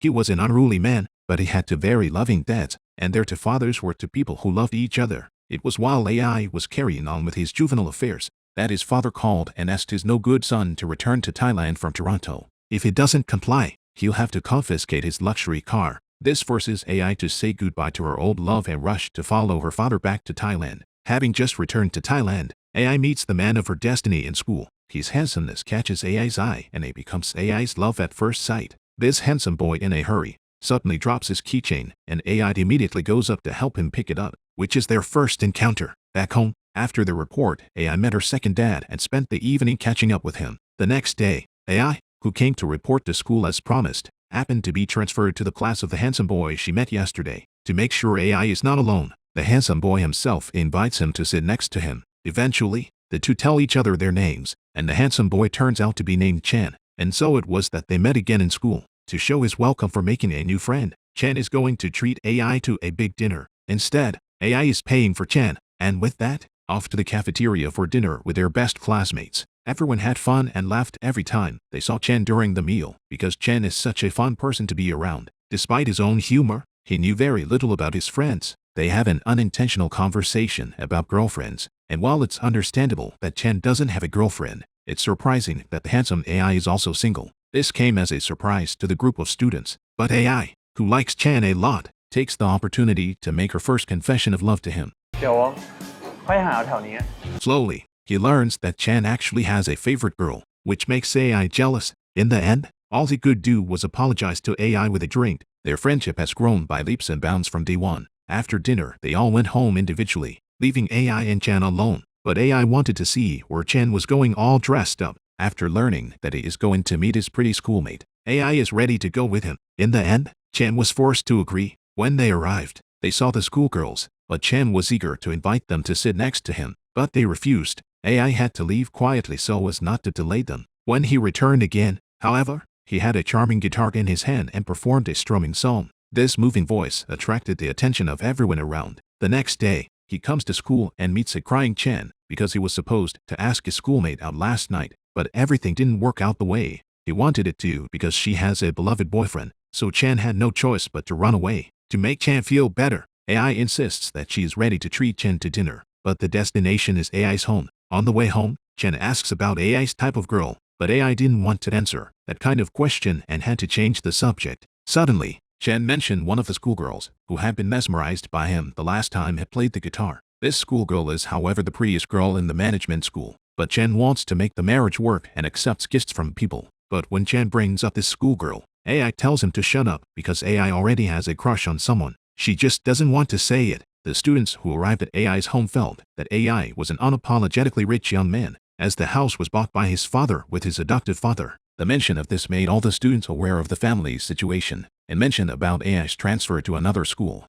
He was an unruly man, but he had two very loving dads, and their two fathers were two people who loved each other. It was while Ai was carrying on with his juvenile affairs that his father called and asked his no-good son to return to Thailand from Toronto. If he doesn't comply, he'll have to confiscate his luxury car. This forces Ai to say goodbye to her old love and rush to follow her father back to Thailand. Having just returned to Thailand, Ai meets the man of her destiny in school. His handsomeness catches Ai's eye and he becomes Ai's love at first sight. This handsome boy in a hurry suddenly drops his keychain and Ai immediately goes up to help him pick it up, which is their first encounter. Back home, after the report, Ai met her second dad and spent the evening catching up with him. The next day, Ai, who came to report to school as promised, happened to be transferred to the class of the handsome boy she met yesterday. To make sure Ai is not alone, the handsome boy himself invites him to sit next to him. Eventually, the two tell each other their names, and the handsome boy turns out to be named Chan, and so it was that they met again in school. To show his welcome for making a new friend, Chan is going to treat Ai to a big dinner. Instead, Ai is paying for Chan, and with that, off to the cafeteria for dinner with their best classmates. Everyone had fun and laughed every time they saw Chan during the meal, because Chan is such a fun person to be around. Despite his own humor, he knew very little about his friends. They have an unintentional conversation about girlfriends, and while it's understandable that Chan doesn't have a girlfriend, it's surprising that the handsome Ai is also single. This came as a surprise to the group of students, but Ai, who likes Chan a lot, takes the opportunity to make her first confession of love to him. Slowly, he learns that Chan actually has a favorite girl, which makes Ai jealous. In the end, all he could do was apologize to Ai with a drink. Their friendship has grown by leaps and bounds from day one. After dinner, they all went home individually, leaving Ai and Chan alone. But Ai wanted to see where Chan was going all dressed up. After learning that he is going to meet his pretty schoolmate, Ai is ready to go with him. In the end, Chan was forced to agree. When they arrived, they saw the schoolgirls, but Chan was eager to invite them to sit next to him, but they refused. Ai had to leave quietly so as not to delay them. When he returned again, however, he had a charming guitar in his hand and performed a strumming song. This moving voice attracted the attention of everyone around. The next day, he comes to school and meets a crying Chan because he was supposed to ask his schoolmate out last night, but everything didn't work out the way he wanted it to because she has a beloved boyfriend, so Chan had no choice but to run away. To make Chan feel better, Ai insists that she is ready to treat Chan to dinner, but the destination is Ai's home. On the way home, Chan asks about Ai's type of girl, but Ai didn't want to answer that kind of question and had to change the subject. Suddenly, Chan mentioned one of the schoolgirls who had been mesmerized by him the last time he played the guitar. This schoolgirl is, however, the prettiest girl in the management school, but Chan wants to make the marriage work and accepts gifts from people. But when Chan brings up this schoolgirl, Ai tells him to shut up because Ai already has a crush on someone. She just doesn't want to say it. The students who arrived at Ai's home felt that Ai was an unapologetically rich young man, as the house was bought by his father with his adoptive father. The mention of this made all the students aware of the family's situation, and mentioned about Ai's transfer to another school.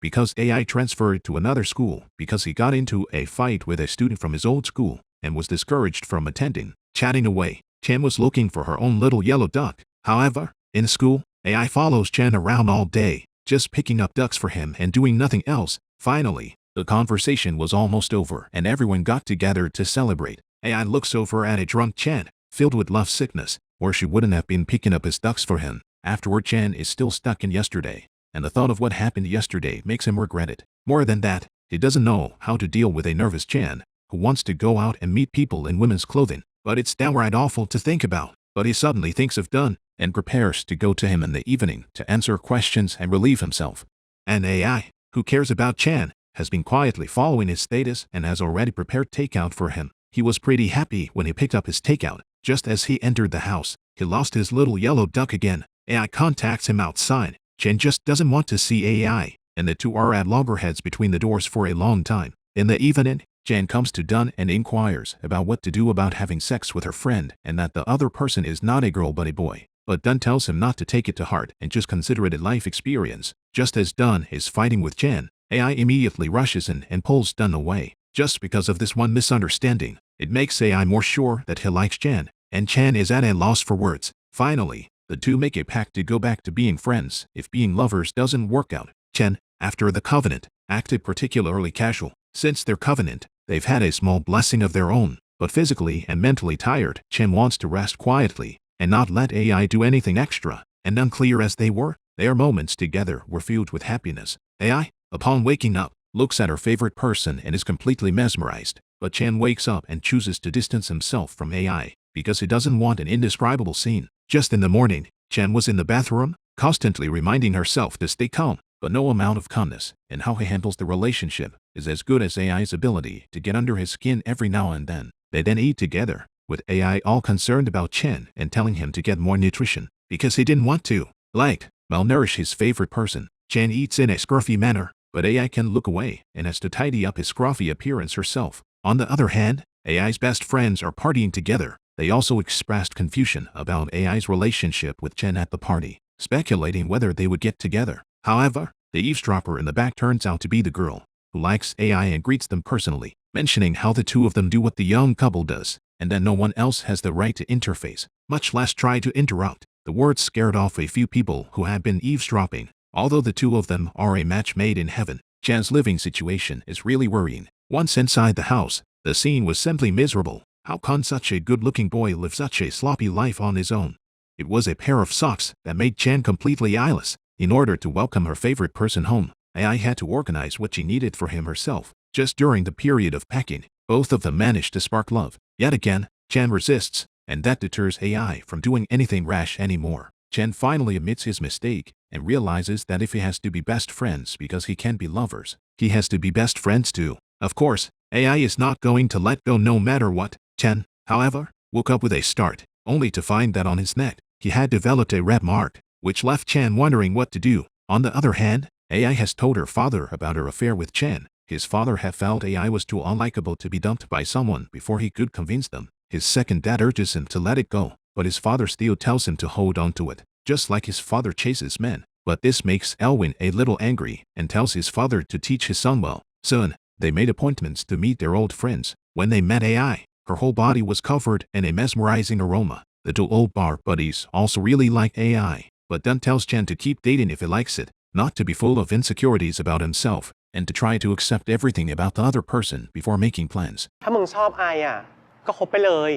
Because Ai transferred to another school because he got into a fight with a student from his old school and was discouraged from attending. Chatting away, Chan was looking for her own little yellow duck. However, in school, Ai follows Chan around all day, just picking up ducks for him and doing nothing else. Finally, the conversation was almost over and everyone got together to celebrate. Ai looks over at a drunk Chan, filled with love sickness, or she wouldn't have been picking up his ducks for him. Afterward, Chan is still stuck in yesterday, and the thought of what happened yesterday makes him regret it. More than that, he doesn't know how to deal with a nervous Chan who wants to go out and meet people in women's clothing. But it's downright awful to think about. But he suddenly thinks of Dun and prepares to go to him in the evening to answer questions and relieve himself. And Ai, who cares about Chan, has been quietly following his status and has already prepared takeout for him. He was pretty happy when he picked up his takeout. Just as he entered the house, he lost his little yellow duck again. Ai contacts him outside. Chan just doesn't want to see Ai, and the two are at loggerheads between the doors for a long time. In the evening, Chan comes to Dun and inquires about what to do about having sex with her friend and that the other person is not a girl but a boy. But Dun tells him not to take it to heart and just consider it a life experience. Just as Dun is fighting with Chan, Ai immediately rushes in and pulls Dun away. Just because of this one misunderstanding, it makes Ai more sure that he likes Chan, and Chan is at a loss for words. Finally, the two make a pact to go back to being friends if being lovers doesn't work out. Chan, after the covenant, acted particularly casual. Since their covenant, they've had a small blessing of their own, but physically and mentally tired, Chan wants to rest quietly and not let Ai do anything extra. and unclear as they were, their moments together were filled with happiness. AI, upon waking up, looks at her favorite person and is completely mesmerized. But Chan wakes up and chooses to distance himself from AI because he doesn't want an indescribable scene. Just in the morning, Chan was in the bathroom, constantly reminding herself to stay calm, but no amount of calmness in how he handles the relationship is as good as AI's ability to get under his skin every now and then. They then eat together, with AI all concerned about Chan and telling him to get more nutrition because he didn't want to, malnourish his favorite person. Chan eats in a scruffy manner, but AI can look away and has to tidy up his scruffy appearance herself. On the other hand, AI's best friends are partying together. They also expressed confusion about AI's relationship with Chan at the party, speculating whether they would get together. However, the eavesdropper in the back turns out to be the girl, who likes AI and greets them personally, mentioning how the two of them do what the young couple does, and that no one else has the right to interface, much less try to interrupt. The words scared off a few people who had been eavesdropping. Although the two of them are a match made in heaven, Chan's living situation is really worrying. Once inside the house, the scene was simply miserable. How can such a good-looking boy live such a sloppy life on his own? It was a pair of socks that made Chan completely eyeless. In order to welcome her favorite person home, AI had to organize what she needed for him herself. Just during the period of packing, both of them managed to spark love. Yet again, Chan resists, and that deters AI from doing anything rash anymore. Chan finally admits his mistake and realizes that if he has to be best friends because he can't be lovers, he has to be best friends too. Of course, AI is not going to let go no matter what. Chan, however, woke up with a start, only to find that on his neck, he had developed a red mark, which left Chan wondering what to do. On the other hand, AI has told her father about her affair with Chan. His father had felt AI was too unlikable to be dumped by someone before he could convince them. His second dad urges him to let it go, but his father still tells him to hold on to it, just like his father chases men. But this makes Ailongnhai a little angry and tells his father to teach his son well. Soon, they made appointments to meet their old friends. When they met AI, her whole body was covered in a mesmerizing aroma. The two old bar buddies also really like AI, but Dun tells Chan to keep dating if he likes it, not to be full of insecurities about himself, and to try to accept everything about the other person before making plans. ถ้ามึงชอบไอก็คบไปเลย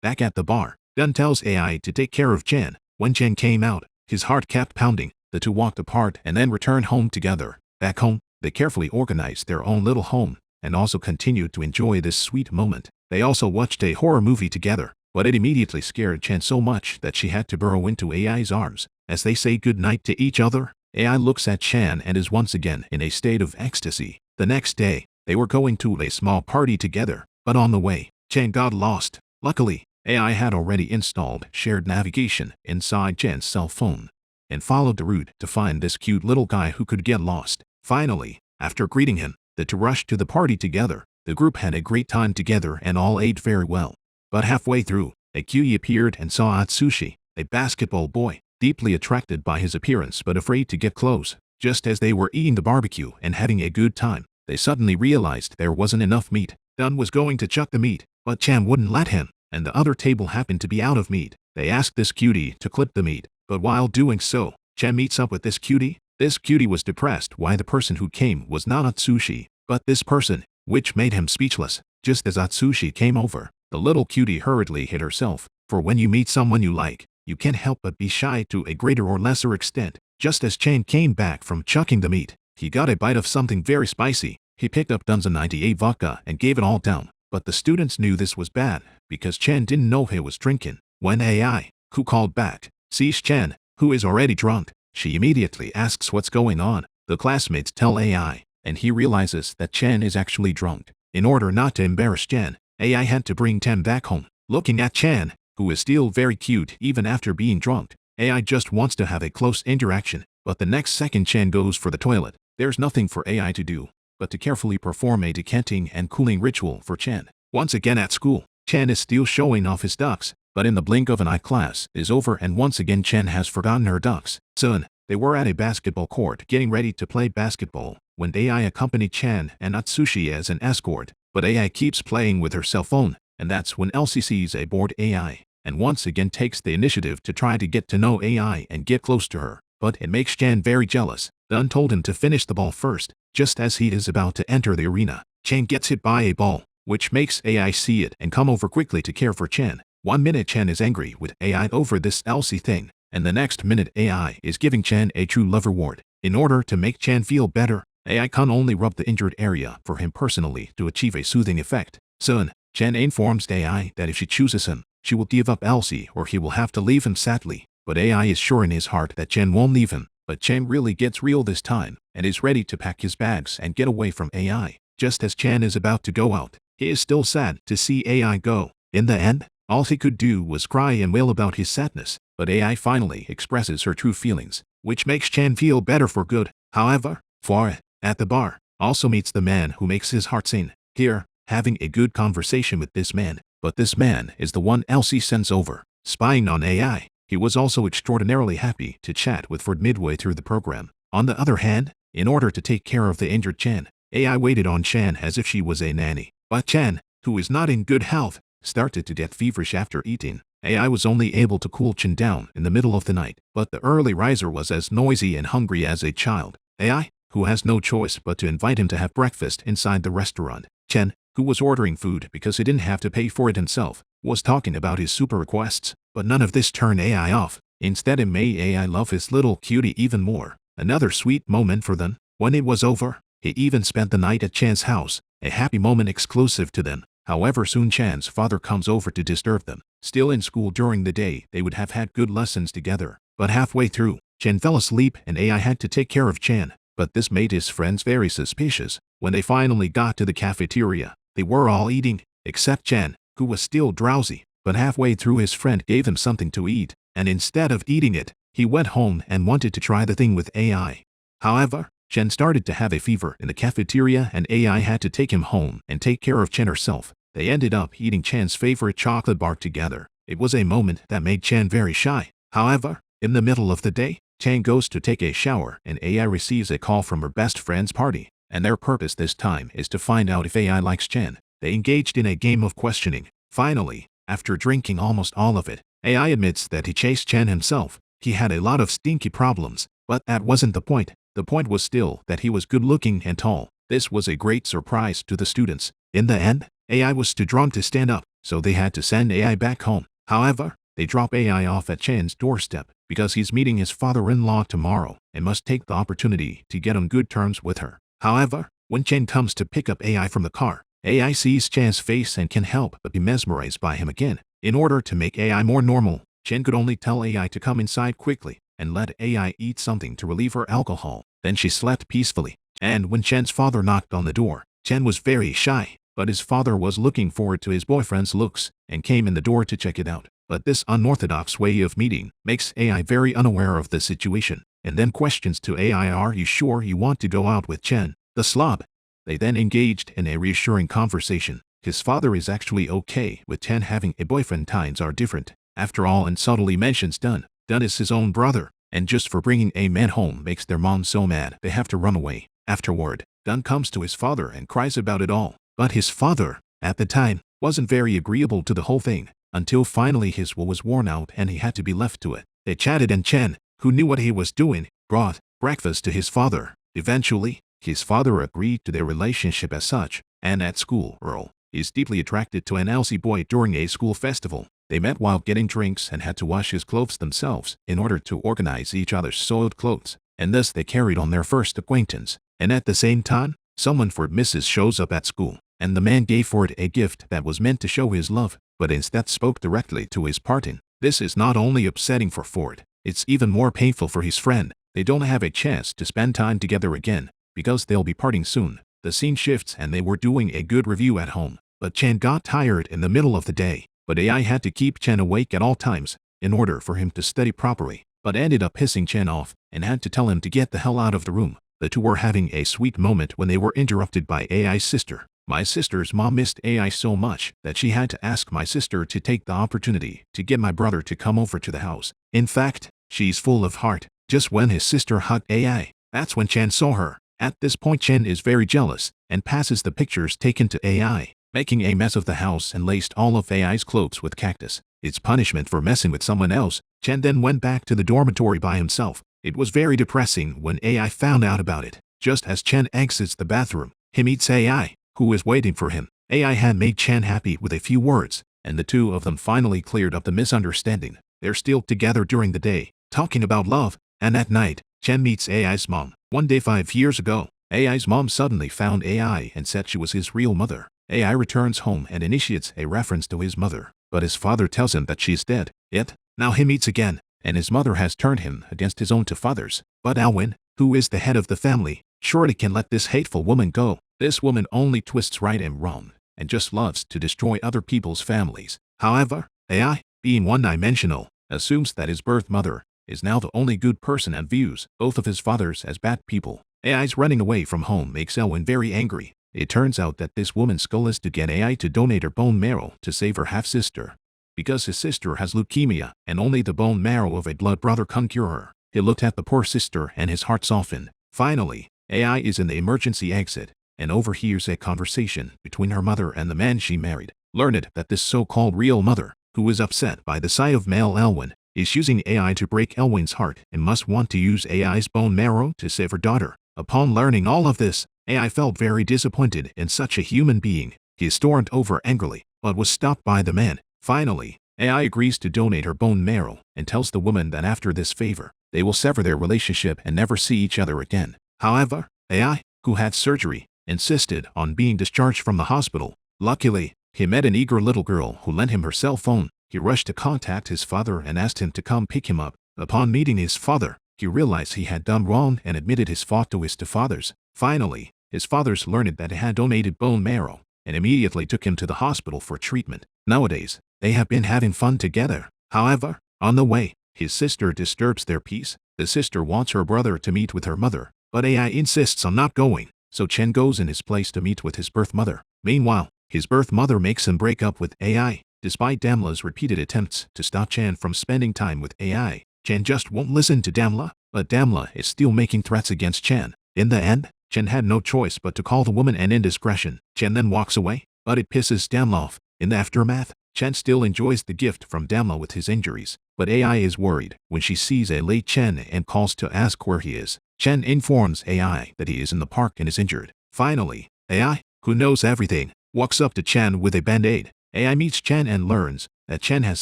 Back at the bar, Dun tells AI to take care of Chan. When Chan came out, his heart kept pounding. The two walked apart and then returned home together. Back home, they carefully organized their own little home and also continued to enjoy this sweet moment. They also watched a horror movie together, but it immediately scared Chan so much that she had to burrow into AI's arms. As they say goodnight to each other, AI looks at Chan and is once again in a state of ecstasy. The next day, they were going to a small party together, but on the way, Chan got lost. Luckily, AI had already installed shared navigation inside Chan's cell phone and followed the route to find this cute little guy who could get lost. Finally, after greeting him, the two rushed to the party together. The group had a great time together and all ate very well. But halfway through, a cutie appeared and saw Atsushi, a basketball boy, deeply attracted by his appearance but afraid to get close. Just as they were eating the barbecue and having a good time, they suddenly realized there wasn't enough meat. Dun was going to chuck the meat, but Chan wouldn't let him, and the other table happened to be out of meat. They asked this cutie to clip the meat, but while doing so, Chan meets up with this cutie. This cutie was depressed why the person who came was not Atsushi, but this person, which made him speechless. Just as Atsushi came over, the little cutie hurriedly hid herself, for when you meet someone you like, you can't help but be shy to a greater or lesser extent. Just as Chan came back from chucking the meat, he got a bite of something very spicy. He picked up Dun's 98 vodka and gave it all down, but the students knew this was bad, because Chan didn't know he was drinking. When AI, who called back, sees Chan, who is already drunk, she immediately asks what's going on. The classmates tell AI, and he realizes that Chan is actually drunk. In order not to embarrass Chan, AI had to bring Chan back home. Looking at Chan, who is still very cute even after being drunk, AI just wants to have a close interaction, but the next second Chan goes for the toilet. There's nothing for AI to do but to carefully perform a decanting and cooling ritual for Chan. Once again at school, Chan is still showing off his ducks, but in the blink of an eye class is over and once again Chan has forgotten her ducks. Soon, they were at a basketball court getting ready to play basketball when AI accompanied Chan and Atsushi as an escort, but AI keeps playing with her cell phone, and that's when Elsie sees a bored AI and once again takes the initiative to try to get to know AI and get close to her. But it makes Chan very jealous. Dun told him to finish the ball first. Just as he is about to enter the arena, Chan gets hit by a ball, which makes AI see it and come over quickly to care for Chan. 1 minute Chan is angry with AI over this Elsie thing, and the next minute AI is giving Chan a true love reward. In order to make Chan feel better, AI can only rub the injured area for him personally to achieve a soothing effect. Soon, Chan informs AI that if she chooses him, she will give up Elsie or he will have to leave him sadly. But AI is sure in his heart that Chan won't leave him. But Chan really gets real this time and is ready to pack his bags and get away from AI. Just as Chan is about to go out, he is still sad to see AI go. In the end, all he could do was cry and wail about his sadness. But AI finally expresses her true feelings, which makes Chan feel better for good. However, Far, at the bar, also meets the man who makes his heart sing. Here, having a good conversation with this man, but this man is the one Elsie sends over, spying on AI. He was also extraordinarily happy to chat with Ford midway through the program. On the other hand, in order to take care of the injured Chan, AI waited on Chan as if she was a nanny. But Chan, who is not in good health, started to get feverish after eating. AI was only able to cool Chan down in the middle of the night, but the early riser was as noisy and hungry as a child. AI, who has no choice but to invite him to have breakfast inside the restaurant. Chan, who was ordering food because he didn't have to pay for it himself, was talking about his super requests, but none of this turned AI off. Instead, it made AI love his little cutie even more. Another sweet moment for them. When it was over, he even spent the night at Chan's house, a happy moment exclusive to them. However, soon Chan's father comes over to disturb them. Still in school during the day, they would have had good lessons together. But halfway through, Chan fell asleep and AI had to take care of Chan. But this made his friends very suspicious. When they finally got to the cafeteria, they were all eating, except Chan, who was still drowsy. But halfway through, his friend gave him something to eat, and instead of eating it, he went home and wanted to try the thing with AI. However, Chan started to have a fever in the cafeteria and AI had to take him home and take care of Chan herself. They ended up eating Chan's favorite chocolate bar together. It was a moment that made Chan very shy. However, in the middle of the day, Chan goes to take a shower and AI receives a call from her best friend's party. And their purpose this time is to find out if AI likes Chan. They engaged in a game of questioning. Finally, after drinking almost all of it, AI admits that he chased Chan himself. He had a lot of stinky problems, but that wasn't the point. The point was still that he was good-looking and tall. This was a great surprise to the students. In the end, AI was too drunk to stand up, so they had to send AI back home. However, they drop AI off at Chan's doorstep because he's meeting his father-in-law tomorrow and must take the opportunity to get on good terms with her. However, when Chan comes to pick up AI from the car, AI sees Chan's face and can help but be mesmerized by him again. In order to make AI more normal, Chan could only tell AI to come inside quickly and let AI eat something to relieve her alcohol. Then she slept peacefully. And when Chan's father knocked on the door, Chan was very shy, but his father was looking forward to his boyfriend's looks and came in the door to check it out. But this unorthodox way of meeting makes AI very unaware of the situation, and then questions to AI, "Are you sure you want to go out with Chan, the slob?" They then engaged in a reassuring conversation. His father is actually okay with Chan having a boyfriend. Times are different, after all, and subtly mentions Dun. Dun is his own brother, and just for bringing a man home makes their mom so mad they have to run away. Afterward, Dun comes to his father and cries about it all. But his father, at the time, wasn't very agreeable to the whole thing, until finally his will was worn out and he had to be left to it. They chatted and Chan, who knew what he was doing, brought breakfast to his father. Eventually, his father agreed to their relationship as such, and at school, Earl is deeply attracted to an Elsie boy during a school festival. They met while getting drinks and had to wash his clothes themselves in order to organize each other's soiled clothes, and thus they carried on their first acquaintance. And at the same time, someone for Mrs. shows up at school, and the man gave Ford a gift that was meant to show his love, but instead spoke directly to his parting. This is not only upsetting for Ford, it's even more painful for his friend. They don't have a chance to spend time together again, because they'll be parting soon. The scene shifts and they were doing a good review at home, but Chan got tired in the middle of the day. But AI had to keep Chan awake at all times in order for him to study properly, but ended up pissing Chan off and had to tell him to get the hell out of the room. The two were having a sweet moment when they were interrupted by AI's sister. My sister's mom missed AI so much that she had to ask my sister to take the opportunity to get my brother to come over to the house. In fact, she's full of heart. Just when his sister hugged AI, that's when Chan saw her. At this point, Chan is very jealous and passes the pictures taken to AI, making a mess of the house and laced all of AI's clothes with cactus. It's punishment for messing with someone else. Chan then went back to the dormitory by himself. It was very depressing when AI found out about it. Just as Chan exits the bathroom, he meets AI, who is waiting for him. AI had made Chan happy with a few words, and the two of them finally cleared up the misunderstanding. They're still together during the day, talking about love, and at night, Chen meets AI's mom. One day 5 years ago, AI's mom suddenly found AI and said she was his real mother. AI returns home and initiates a reference to his mother, but his father tells him that she's dead. Yet, now he meets again, and his mother has turned him against his own two fathers. But Ailongnhai, who is the head of the family, surely can let this hateful woman go. This woman only twists right and wrong, and just loves to destroy other people's families. However, AI, being one-dimensional, assumes that his birth mother is now the only good person and views both of his fathers as bad people. AI's running away from home makes Ailongnhai very angry. It turns out that this woman's goal is to get AI to donate her bone marrow to save her half-sister. Because his sister has leukemia, and only the bone marrow of a blood brother can cure her. He looked at the poor sister and his heart softened. Finally, AI is in the emergency exit, and overhears a conversation between her mother and the man she married. Learned that this so-called real mother, who is upset by the sight of male Ailongnhai, is using AI to break Ailongnhai's heart and must want to use AI's bone marrow to save her daughter. Upon learning all of this, AI felt very disappointed in such a human being. He stormed over angrily, but was stopped by the man. Finally, AI agrees to donate her bone marrow and tells the woman that after this favor, they will sever their relationship and never see each other again. However, AI, who had surgery, insisted on being discharged from the hospital. Luckily, he met an eager little girl who lent him her cell phone. He rushed to contact his father and asked him to come pick him up. Upon meeting his father, he realized he had done wrong and admitted his fault to his two fathers. Finally, his fathers learned that he had donated bone marrow and immediately took him to the hospital for treatment. Nowadays, they have been having fun together. However, on the way, his sister disturbs their peace. The sister wants her brother to meet with her mother, but AI insists on not going, so Chen goes in his place to meet with his birth mother. Meanwhile, his birth mother makes him break up with AI. Despite Damla's repeated attempts to stop Chen from spending time with AI, Chen just won't listen to Damla, but Damla is still making threats against Chen. In the end, Chen had no choice but to call the woman an indiscretion. Chen then walks away, but it pisses Damla off. In the aftermath, Chen still enjoys the gift from Damla with his injuries, but AI is worried when she sees a late Chen and calls to ask where he is. Chen informs AI that he is in the park and is injured. Finally, AI, who knows everything, walks up to Chen with a band-aid. AI meets Chen and learns that Chen has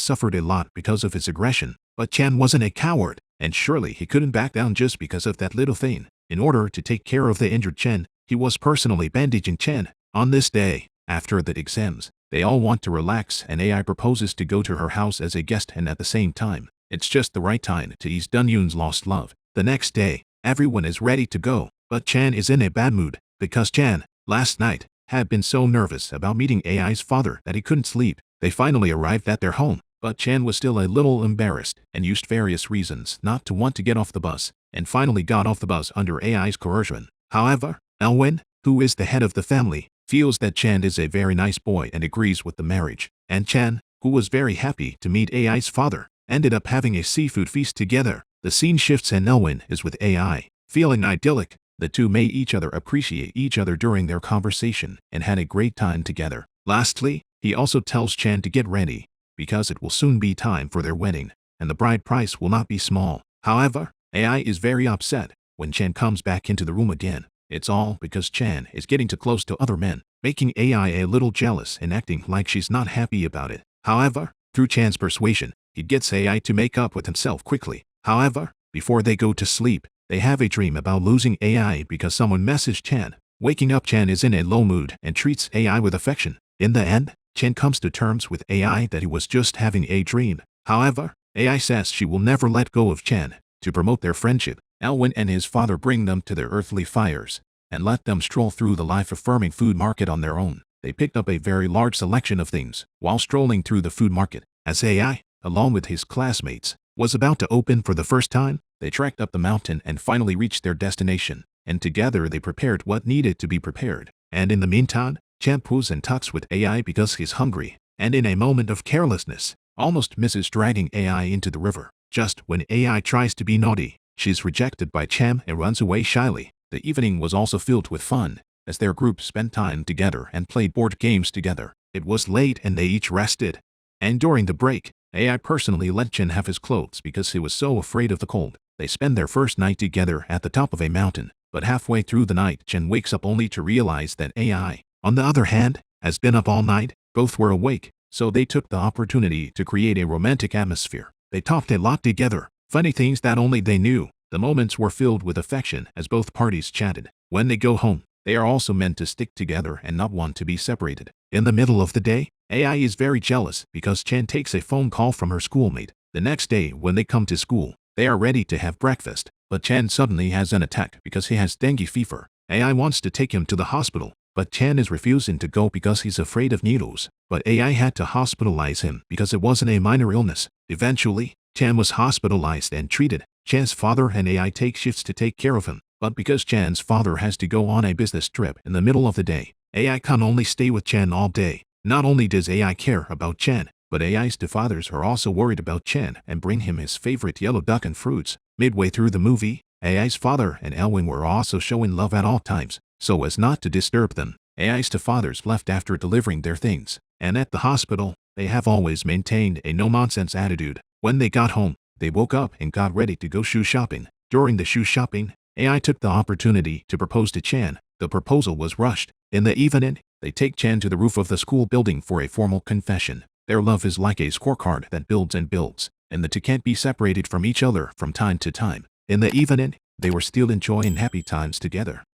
suffered a lot because of his aggression, but Chen wasn't a coward, and surely he couldn't back down just because of that little thing. In order to take care of the injured Chen, he was personally bandaging Chen. On this day, after the exams, they all want to relax and AI proposes to go to her house as a guest, and at the same time, it's just the right time to ease Dunyun's lost love. The next day, everyone is ready to go, but Chen is in a bad mood because Chen, last night, had been so nervous about meeting AI's father that he couldn't sleep. They finally arrived at their home, but Chen was still a little embarrassed and used various reasons not to want to get off the bus, and finally got off the bus under AI's coercion. However, Ailongnhai, who is the head of the family, feels that Chen is a very nice boy and agrees with the marriage. And Chen, who was very happy to meet AI's father, ended up having a seafood feast together. The scene shifts and Ailongnhai is with AI. Feeling idyllic, the two made each other appreciate each other during their conversation and had a great time together. Lastly, he also tells Chen to get ready, because it will soon be time for their wedding, and the bride price will not be small. However, AI is very upset when Chen comes back into the room again. It's all because Chen is getting too close to other men, making AI a little jealous and acting like she's not happy about it. However, through Chan's persuasion, he gets AI to make up with himself quickly. However, before they go to sleep, they have a dream about losing AI because someone messaged Chen. Waking up, Chen is in a low mood and treats AI with affection. In the end, Chen comes to terms with AI that he was just having a dream. However, AI says she will never let go of Chen. To promote their friendship, Ailongnhai and his father bring them to their earthly fires and let them stroll through the life-affirming food market on their own. They picked up a very large selection of things while strolling through the food market. As AI, along with his classmates, was about to open for the first time, they trekked up the mountain and finally reached their destination, and together they prepared what needed to be prepared. And in the meantime, Chen poos and tucks with AI because he's hungry, and in a moment of carelessness, almost misses dragging AI into the river. Just when AI tries to be naughty, she's rejected by Chen and runs away shyly. The evening was also filled with fun, as their group spent time together and played board games together. It was late and they each rested. And during the break, AI personally let Chen have his clothes because he was so afraid of the cold. They spend their first night together at the top of a mountain, but halfway through the night Chen wakes up only to realize that AI, on the other hand, has been up all night. Both were awake, so they took the opportunity to create a romantic atmosphere. They talked a lot together. Funny things that only they knew. The moments were filled with affection as both parties chatted. When they go home, they are also meant to stick together and not want to be separated. In the middle of the day, Ai is very jealous because Chan takes a phone call from her schoolmate. The next day, when they come to school, they are ready to have breakfast, but Chan suddenly has an attack because he has dengue fever. Ai wants to take him to the hospital, but Chan is refusing to go because he's afraid of needles. But Ai had to hospitalize him because it wasn't a minor illness. Eventually, Chan was hospitalized and treated. Chan's father and Ai take shifts to take care of him, but because Chan's father has to go on a business trip in the middle of the day, Ai can only stay with Chan all day. Not only does Ai care about Chan, but Ai's two fathers are also worried about Chan and bring him his favorite yellow duck and fruits. Midway through the movie, Ai's father and Elwing were also showing love at all times, so as not to disturb them. Ai's two fathers left after delivering their things, and at the hospital, they have always maintained a no-nonsense attitude. When they got home, they woke up and got ready to go shoe shopping. During the shoe shopping, Ai took the opportunity to propose to Chan. The proposal was rushed. In the evening, they take Chan to the roof of the school building for a formal confession. Their love is like a scorecard that builds and builds, and the two can't be separated from each other from time to time. In the evening, they were still enjoying happy times together.